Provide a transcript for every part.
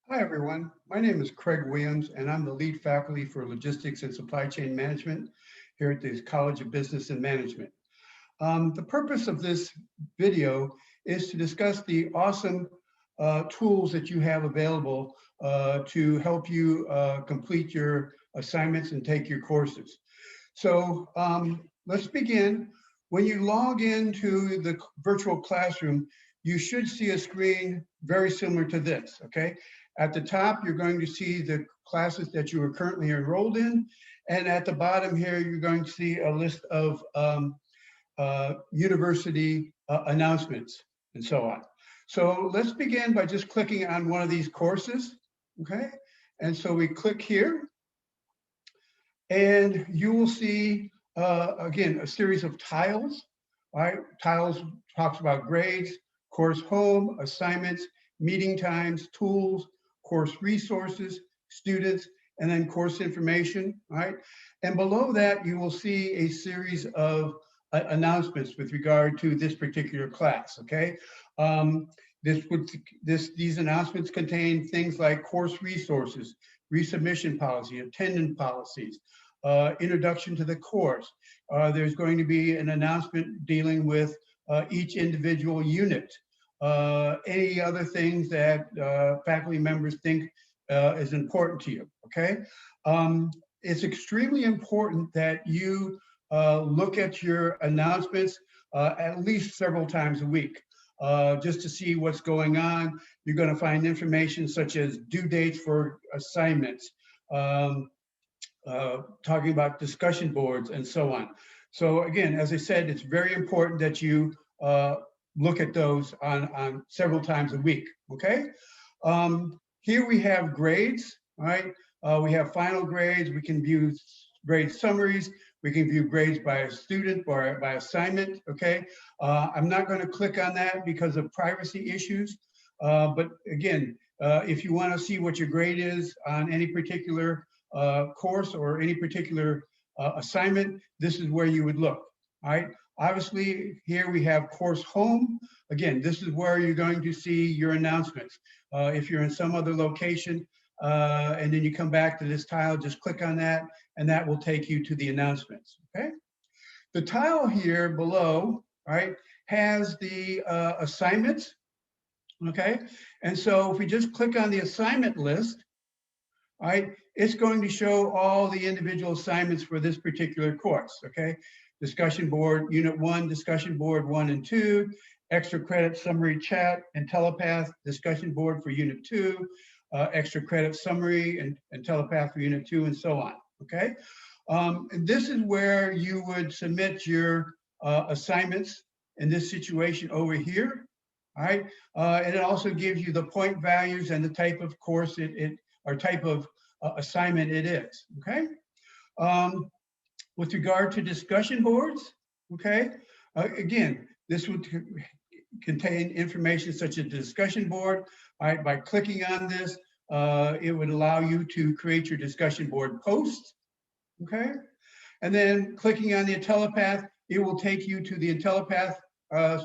Hi, everyone. My name is Craig Williams, and I'm the lead faculty for Logistics and Supply Chain Management here at the College of Business and Management. The purpose of this video is to discuss the awesome tools that you have available to help you complete your assignments and take your courses. So let's begin. When you log into the virtual classroom, you should see a screen very similar to this, okay? At the top, you're going to see the classes that you are currently enrolled in. And at the bottom here, you're going to see a list of university announcements and so on. So let's begin by just clicking on one of these courses, okay? And so we click here, and you will see, again, a series of tiles, right? Tiles talks about grades, course home, assignments, meeting times, tools, course resources, students, and then course information, right? And below that, you will see a series of announcements with regard to this particular class, okay? Um, these announcements contain things like course resources, resubmission policy, attendance policies, introduction to the course. There's going to be an announcement dealing with each individual unit. Any other things that faculty members think is important to you, okay? It's extremely important that you look at your announcements at least several times a week. Just to see what's going on. You're going to find information such as due dates for assignments, talking about discussion boards and so on. So again, as I said, it's very important that you look at those on several times a week, okay? Here we have grades, right? We have final grades. We can view grade summaries. We can view grades by a student or by assignment, okay? I'm not going to click on that because of privacy issues. But again, if you want to see what your grade is on any particular course or any particular assignment, this is where you would look, all right? Obviously, here we have course home. Again, this is where you're going to see your announcements. If you're in some other location, and then you come back to this tile, just click on that, and that will take you to the announcements, okay? The tile here below, right, has the assignments, okay? And so if we just click on the assignment list, right, it's going to show all the individual assignments for this particular course, okay? Discussion board, unit 1, discussion board 1 and 2, extra credit summary chat and telepath, discussion board for unit 2, extra credit summary and telepath for unit 2, and so on, okay? And this is where you would submit your assignments in this situation over here, all right? And it also gives you the point values and the type of course or type of assignment it is, okay? With regard to discussion boards, okay? Again, this would contain information such as the discussion board. All right, by clicking on this, it would allow you to create your discussion board post, okay? And then clicking on the IntelliPath, it will take you to the IntelliPath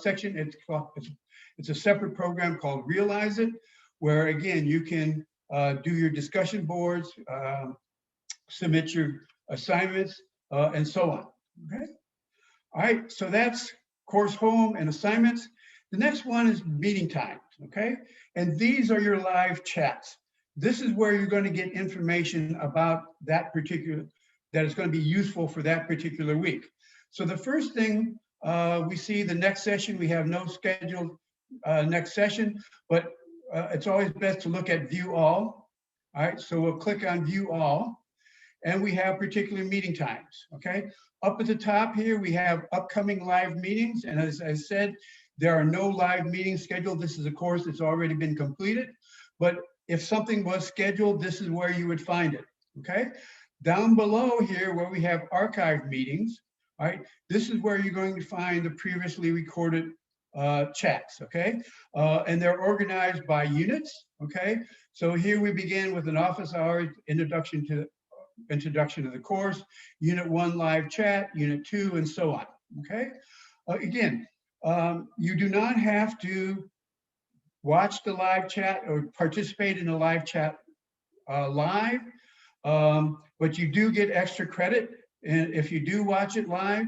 section. It's a separate program called Realize It, where again, you can do your discussion boards, submit your assignments, and so on, okay? All right, so that's course home and assignments. The next one is meeting times, okay? And these are your live chats. This is where you're going to get information about that is going to be useful for that particular week. So the first thing we see the next session, we have no scheduled next session, but it's always best to look at view all. All right, so we'll click on view all, and we have particular meeting times, okay? Up at the top here, we have upcoming live meetings, and as I said, there are no live meetings scheduled. This is a course that's already been completed, but if something was scheduled, this is where you would find it, okay? Down below here, where we have archived meetings, all right, this is where you're going to find the previously recorded chats, okay? And they're organized by units, okay? So here we begin with an office hours introduction to the course, unit 1 live chat, unit 2, and so on, okay? Again, you do not have to watch the live chat or participate in the live chat live, but you do get extra credit if you do watch it live.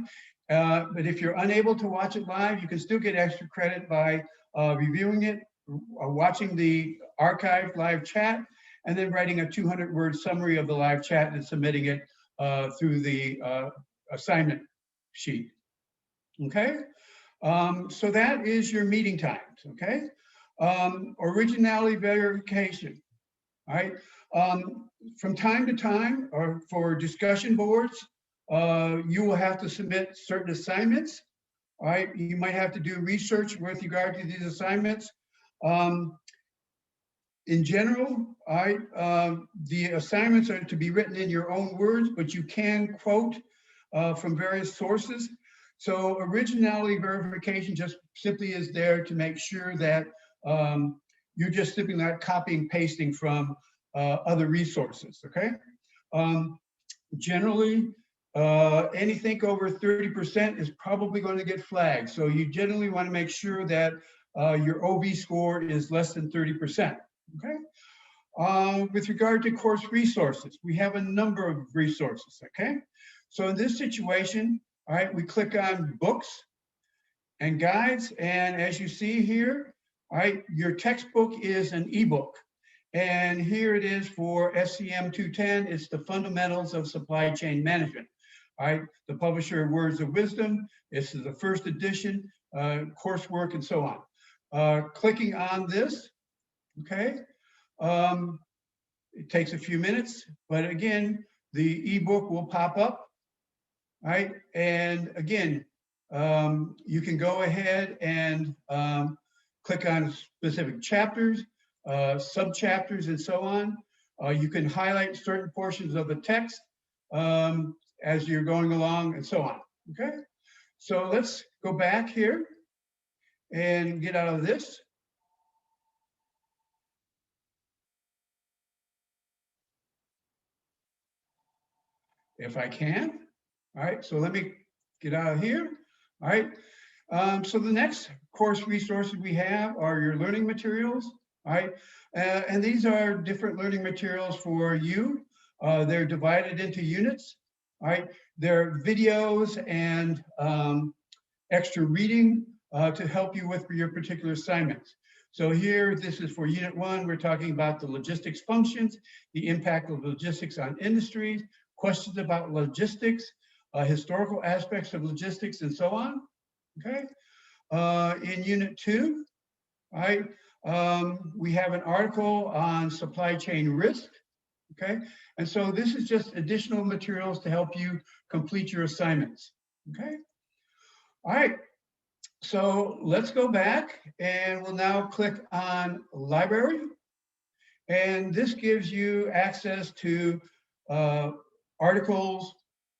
But if you're unable to watch it live, you can still get extra credit by reviewing it, watching the archived live chat, and then writing a 200-word summary of the live chat and submitting it through the assignment sheet. Okay, so that is your meeting times. Okay, originality verification. All right, from time to time, or for discussion boards, you will have to submit certain assignments. All right, you might have to do research with regard to these assignments. In general, the assignments are to be written in your own words, but you can quote from various sources. So originality verification just simply is there to make sure that you're just simply not copying, pasting from other resources, okay? Generally, anything over 30% is probably going to get flagged. So you generally want to make sure that your OV score is less than 30%, okay? With regard to course resources, we have a number of resources, okay? So in this situation, all right, we click on books and guides, and as you see here, all right, your textbook is an ebook. And here it is for SCM 210, it's the Fundamentals of Supply Chain Management. All right, the publisher Words of Wisdom, this is the first edition, coursework and so on. Clicking on this, okay, it takes a few minutes, but again, the ebook will pop up, right? And again, you can go ahead and click on specific chapters, sub-chapters, and so on. You can highlight certain portions of the text as you're going along and so on, okay? So let's go back here and get out of this. If I can. All right, so let me get out of here. All right, so the next course resources we have are your learning materials. All right, and these are different learning materials for you. They're divided into units. All right, they're videos and extra reading to help you with your particular assignments. So here, this is for Unit 1. We're talking about the logistics functions, the impact of logistics on industries, questions about logistics, historical aspects of logistics, and so on, okay? In Unit 2, right, we have an article on supply chain risk, okay? And so this is just additional materials to help you complete your assignments, okay? All right, so let's go back and we'll now click on library. And this gives you access to articles,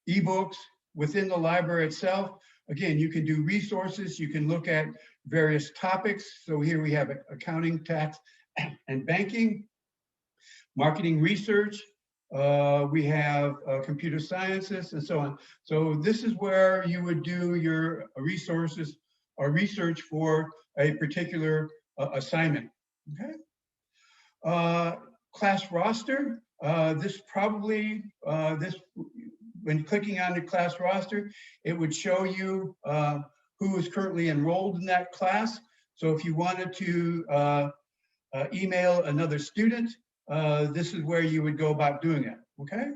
ebooks within the library itself. Again, you can do resources, you can look at various topics. So here we have accounting, tax, and banking, marketing research, we have computer sciences, and so on. So this is where you would do your resources or research for a particular assignment, okay? Class roster, when clicking on the class roster, it would show you who is currently enrolled in that class. So if you wanted to email another student, this is where you would go about doing it, okay?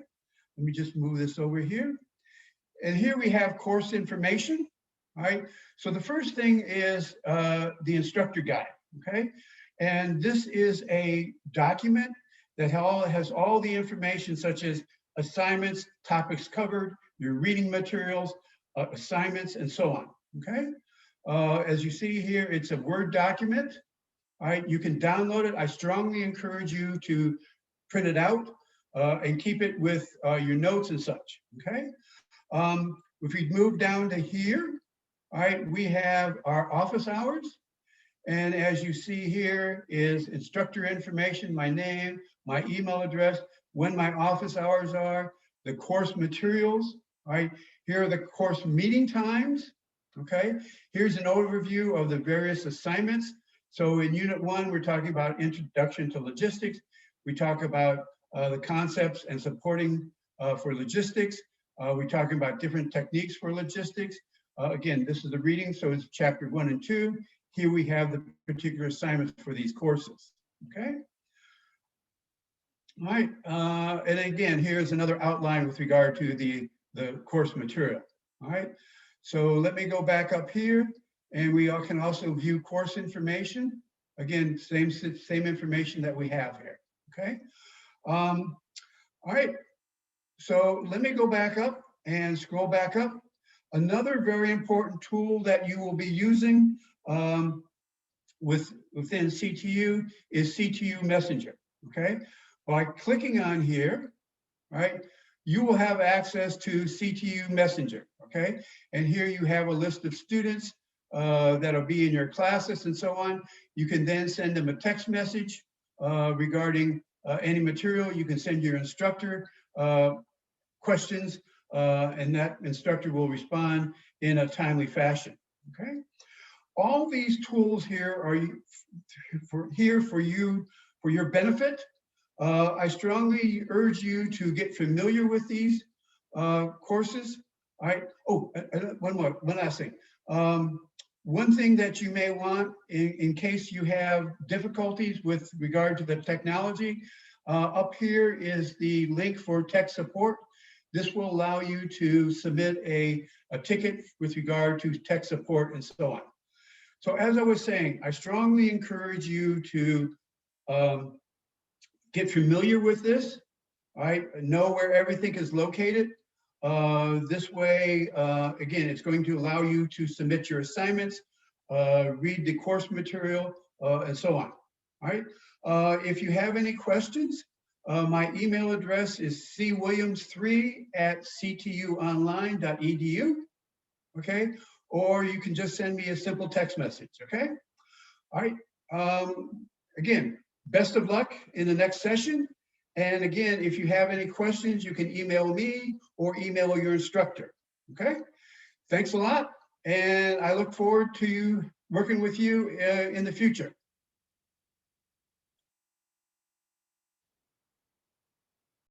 Let me just move this over here. And here we have course information, all right? So the first thing is the instructor guide, okay? And this is a document that has all the information such as assignments, topics covered, your reading materials, assignments, and so on, okay? As you see here, it's a Word document, all right? You can download it. I strongly encourage you to print it out and keep it with your notes and such, okay? If we move down to here, all right, we have our office hours. And as you see here is instructor information, my name, my email address, when my office hours are, the course materials, all right? Here are the course meeting times, okay? Here's an overview of the various assignments. So in Unit 1, we're talking about introduction to logistics. We talk about the concepts and supporting for logistics. We're talking about different techniques for logistics. Again, this is the reading, so it's chapter 1 and 2. Here we have the particular assignments for these courses, okay? All right, and again, here's another outline with regard to the course material, all right? So let me go back up here, and we can also view course information. Again, same information that we have here, okay? All right, so let me go back up and scroll back up. Another very important tool that you will be using within CTU is CTU Messenger, okay? By clicking on here, right, you will have access to CTU Messenger, okay? And here you have a list of students that'll be in your classes and so on. You can then send them a text message regarding any material. You can send your instructor questions, and that instructor will respond in a timely fashion, okay? All these tools here are for you, for your benefit. I strongly urge you to get familiar with these courses. All right. Oh, one last thing. One thing that you may want in case you have difficulties with regard to the technology, up here is the link for tech support. This will allow you to submit a ticket with regard to tech support and so on. So as I was saying, I strongly encourage you to get familiar with this, all right? Know where everything is located. This way, again, it's going to allow you to submit your assignments, read the course material, and so on, all right? If you have any questions, my email address is cwilliams3@ctuonline.edu, okay? Or you can just send me a simple text message, okay? All right, again, best of luck in the next session. And again, if you have any questions, you can email me or email your instructor, okay? Thanks a lot, and I look forward to working with you in the future.